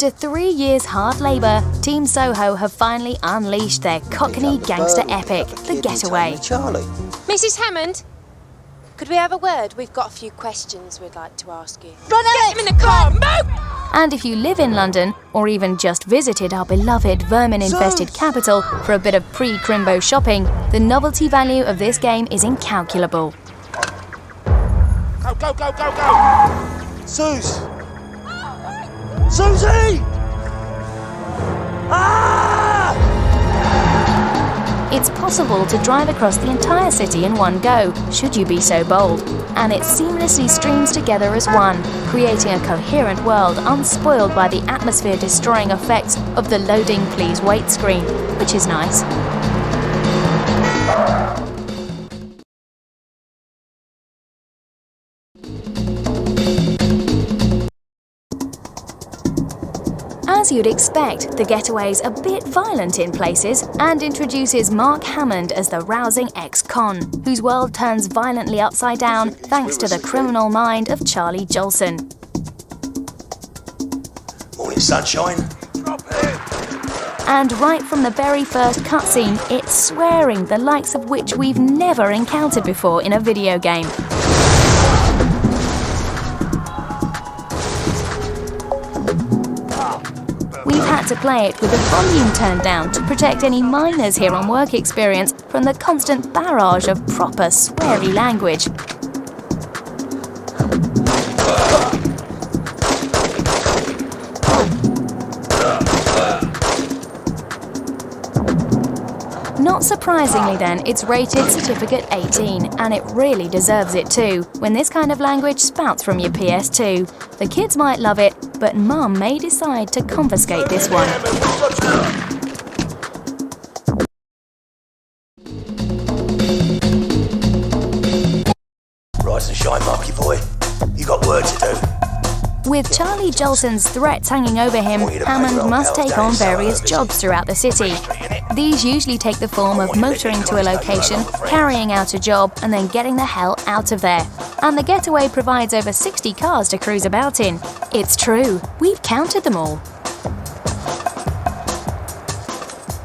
After 3 years hard labour, Team Soho have finally unleashed their Cockney gangster epic, The Getaway. Charlie. Mrs. Hammond, could we have a word? We've got a few questions we'd like to ask you. Run, Get him in the car, move! And if you live in London, or even just visited our beloved vermin-infested capital for a bit of pre-Crimbo shopping, the novelty value of this game is incalculable. Go, go, go, go, go! Suze! Susie! Ah! It's possible to drive across the entire city in one go, should you be so bold, and it seamlessly streams together as one, creating a coherent world unspoiled by the atmosphere-destroying effects of the loading please wait screen, which is nice. As you'd expect, The Getaway's a bit violent in places and introduces Mark Hammond as the rousing ex-con, whose world turns violently upside down thanks to the criminal mind of Charlie Jolson. Morning, sunshine. Drop it! And right from the very first cutscene, it's swearing the likes of which we've never encountered before in a video game. We've had to play it with the volume turned down to protect any minors here on Work Experience from the constant barrage of proper sweary language. Not surprisingly then, it's rated Certificate 18, and it really deserves it too, when this kind of language spouts from your PS2. The kids might love it, but Mum may decide to confiscate this one. Rise and shine, Marky boy. You got work to do. With Charlie Jolson's threats hanging over him, Hammond must take on various jobs throughout the city. These usually take the form of motoring to a location, carrying out a job, and then getting the hell out of there. And The Getaway provides over 60 cars to cruise about in. It's true, we've counted them all.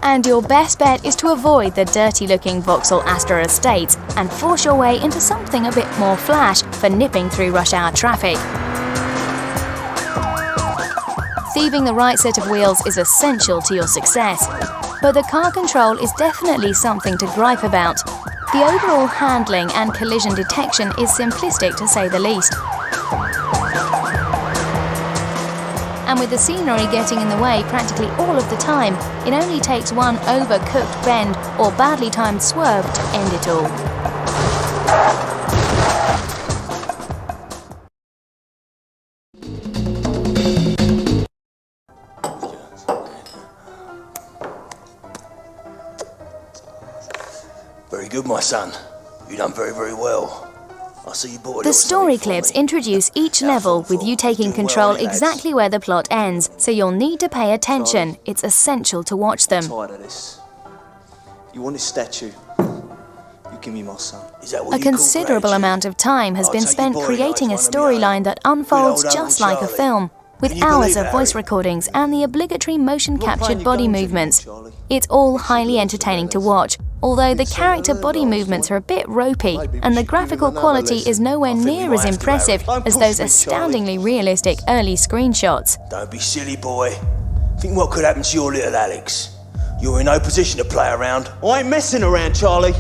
And your best bet is to avoid the dirty-looking Vauxhall Astra estates and force your way into something a bit more flash for nipping through rush hour traffic. Thieving the right set of wheels is essential to your success, but the car control is definitely something to gripe about. The overall handling and collision detection is simplistic to say the least. And with the scenery getting in the way practically all of the time, it only takes one overcooked bend or badly timed swerve to end it all. Very good, my son. You done very, very well. I see you bought The story clips introduce each level with you taking control exactly where the plot ends, so you'll need to pay attention. It's essential to watch them. I'm tired of this. You want this statue? You give me my son. Is that what A considerable amount of time has been spent creating a storyline that unfolds just like a film, with hours of voice recordings and the obligatory motion-captured body movements. It's all highly entertaining to watch, although the character body movements are a bit ropey, and the graphical quality is nowhere near as impressive as those astoundingly realistic early screenshots. Don't be silly, boy. Think what could happen to your little Alex. You're in no position to play around. I ain't messing around, Charlie.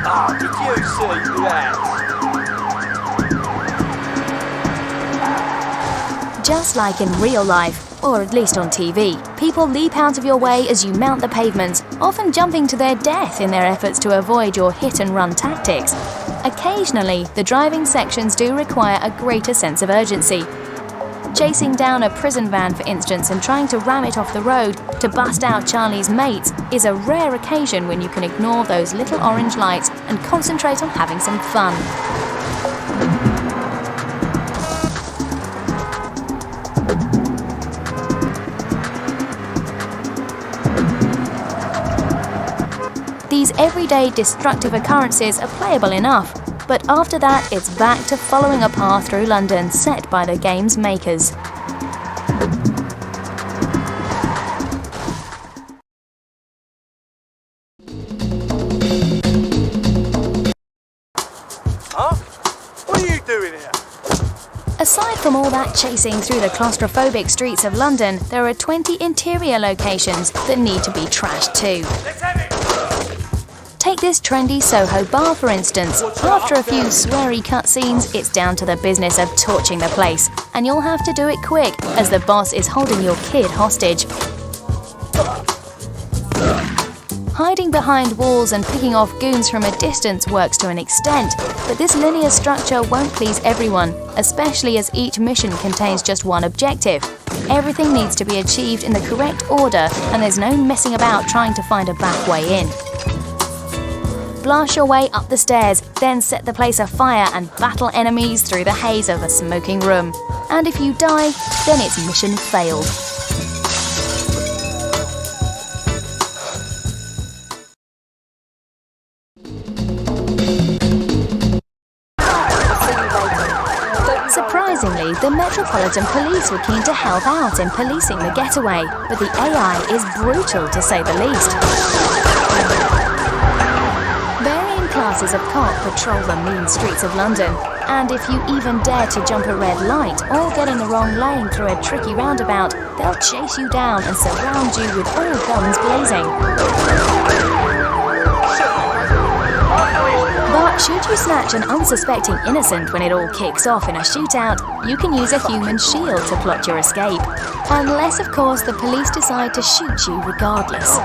Ah, did you see that? Just like in real life, or at least on TV, people leap out of your way as you mount the pavements, often jumping to their death in their efforts to avoid your hit-and-run tactics. Occasionally, the driving sections do require a greater sense of urgency. Chasing down a prison van, for instance, and trying to ram it off the road to bust out Charlie's mates is a rare occasion when you can ignore those little orange lights and concentrate on having some fun. These everyday destructive occurrences are playable enough, but after that it's back to following a path through London set by the game's makers. Huh? What are you doing here? Aside from all that chasing through the claustrophobic streets of London, there are 20 interior locations that need to be trashed too. Let's have it! Take this trendy Soho bar for instance. After a few sweary cutscenes, it's down to the business of torching the place, and you'll have to do it quick as the boss is holding your kid hostage. Hiding behind walls and picking off goons from a distance works to an extent, but this linear structure won't please everyone, especially as each mission contains just one objective. Everything needs to be achieved in the correct order, and there's no messing about trying to find a back way in. Blast your way up the stairs, then set the place afire and battle enemies through the haze of a smoking room. And if you die, then it's mission failed. Surprisingly, the Metropolitan Police were keen to help out in policing the Getaway, but the AI is brutal to say the least. Varying classes of cop patrol the mean streets of London, and if you even dare to jump a red light or get in the wrong lane through a tricky roundabout, they'll chase you down and surround you with all guns blazing. But should you snatch an unsuspecting innocent when it all kicks off in a shootout, you can use a human shield to plot your escape. Unless, of course, the police decide to shoot you regardless.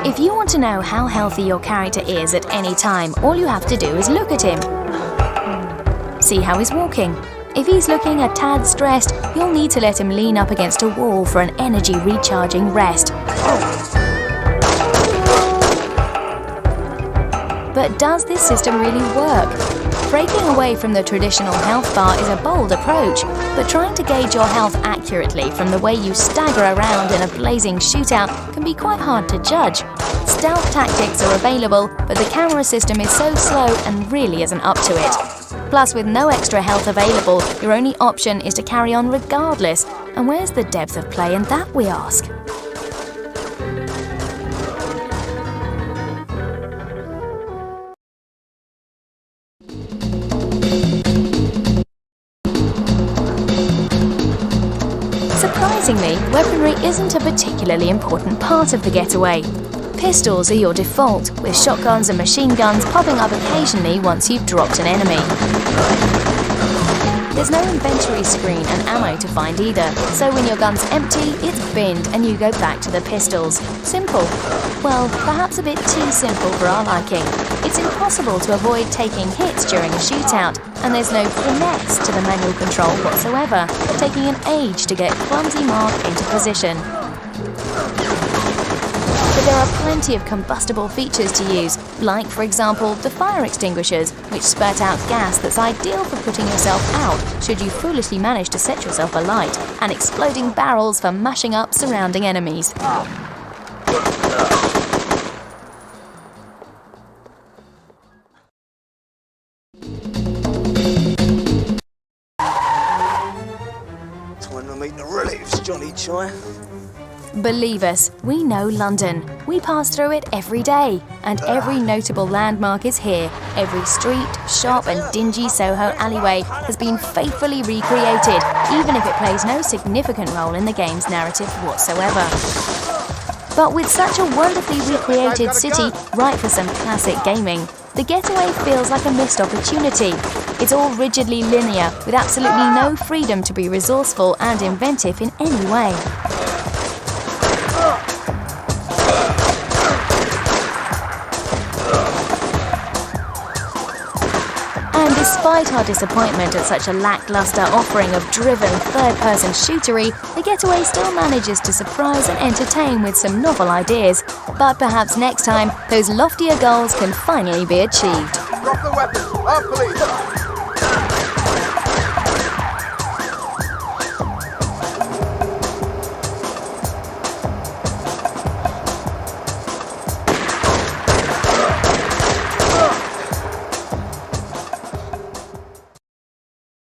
If you want to know how healthy your character is at any time, all you have to do is look at him. See how he's walking. If he's looking a tad stressed, you'll need to let him lean up against a wall for an energy recharging rest. But does this system really work? Breaking away from the traditional health bar is a bold approach, but trying to gauge your health accurately from the way you stagger around in a blazing shootout can be quite hard to judge. Stealth tactics are available, but the camera system is so slow and really isn't up to it. Plus, with no extra health available, your only option is to carry on regardless. And where's the depth of play in that, we ask? Surprisingly, weaponry isn't a particularly important part of the Getaway. Pistols are your default, with shotguns and machine guns popping up occasionally once you've dropped an enemy. There's no inventory screen and ammo to find either, so when your gun's empty, it's binned and you go back to the pistols. Simple. Well, perhaps a bit too simple for our liking. It's impossible to avoid taking hits during a shootout, and there's no finesse to the manual control whatsoever, taking an age to get clumsy Mark into position. But there are plenty of combustible features to use, like, for example, the fire extinguishers, which spurt out gas that's ideal for putting yourself out should you foolishly manage to set yourself alight, and exploding barrels for mashing up surrounding enemies. Time to meet the relatives, Johnny Chai. Believe us, we know London. We pass through it every day, and every notable landmark is here. Every street, shop and dingy Soho alleyway has been faithfully recreated, even if it plays no significant role in the game's narrative whatsoever. But with such a wonderfully recreated city, ripe for some classic gaming, the Getaway feels like a missed opportunity. It's all rigidly linear, with absolutely no freedom to be resourceful and inventive in any way. And Despite our disappointment at such a lackluster offering of driven third-person shootery, The Getaway still manages to surprise and entertain with some novel ideas. But perhaps next time, those loftier goals can finally be achieved. Drop the weapon. Our police.